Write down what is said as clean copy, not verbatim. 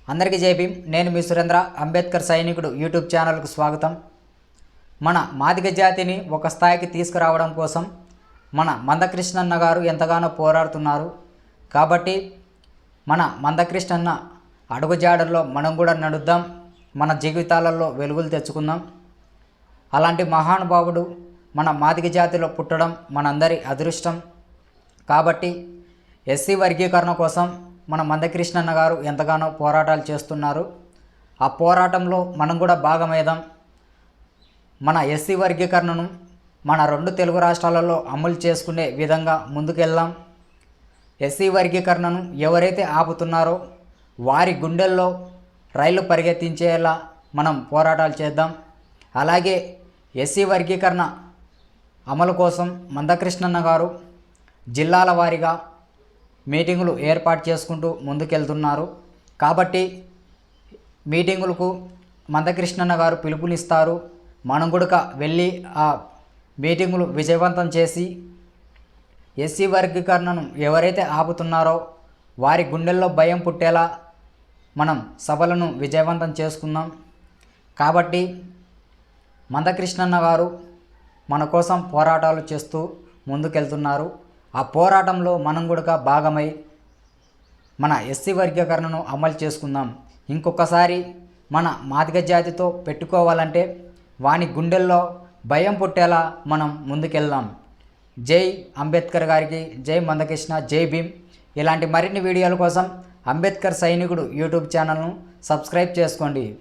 అందరికీ జై భీమ్. నేను మీ సురేంద్ర. అంబేద్కర్ సైనికుడు యూట్యూబ్ ఛానల్కు స్వాగతం. మన మాదిగ జాతిని ఒక స్థాయికి తీసుకురావడం కోసం మన మందకృష్ణన్న గారు ఎంతగానో పోరాడుతున్నారు. కాబట్టి మన మందకృష్ణన్న అడుగుజాడల్లో మనం కూడా నడుద్దాం, మన జీవితాలలో వెలుగులు తెచ్చుకుందాం. అలాంటి మహానుభావుడు మన మాదిగ జాతిలో పుట్టడం మనందరి అదృష్టం. కాబట్టి ఎస్సీ వర్గీకరణ కోసం మన మందకృష్ణన్న గారు ఎంతగానో పోరాటాలు చేస్తున్నారు. ఆ పోరాటంలో మనం కూడా భాగమేదాం. మన ఎస్సీ వర్గీకరణను మన రెండు తెలుగు రాష్ట్రాలలో అమలు చేసుకునే విధంగా ముందుకెళ్దాం. ఎస్సీ వర్గీకరణను ఎవరైతే ఆపుతున్నారో వారి గుండెల్లో రైళ్లు పరిగెత్తించేలా మనం పోరాటాలు చేద్దాం. అలాగే ఎస్సీ వర్గీకరణ అమలు కోసం మందకృష్ణన్న గారు జిల్లాల వారీగా మీటింగులు ఏర్పాటు చేసుకుంటూ ముందుకెళ్తున్నారు. కాబట్టి మీటింగులకు మందకృష్ణన్న గారు పిలుపునిస్తారు. మనం కూడా వెళ్ళి ఆ మీటింగులు విజయవంతం చేసి ఎస్సీ వర్గీకరణను ఎవరైతే ఆపుతున్నారో వారి గుండెల్లో భయం పుట్టేలా మనం సభలను విజయవంతం చేసుకుందాం. కాబట్టి మందకృష్ణన్న గారు మన కోసం పోరాటాలు చేస్తూ ముందుకెళ్తున్నారు. ఆ పోరాటంలో మనం కూడా భాగమై మన ఎస్సీ వర్గీకరణను అమలు చేసుకుందాం. ఇంకొకసారి మన మాదిగ జాతితో పెట్టుకోవాలంటే వాని గుండెల్లో భయం పుట్టేలా మనం ముందుకెళ్దాం. జై అంబేద్కర్ గారికి, జై మందకృష్ణ, జై భీమ్. ఇలాంటి మరిన్ని వీడియోల కోసం అంబేద్కర్ సైనికుడు యూట్యూబ్ ఛానల్ను సబ్స్క్రైబ్ చేసుకోండి.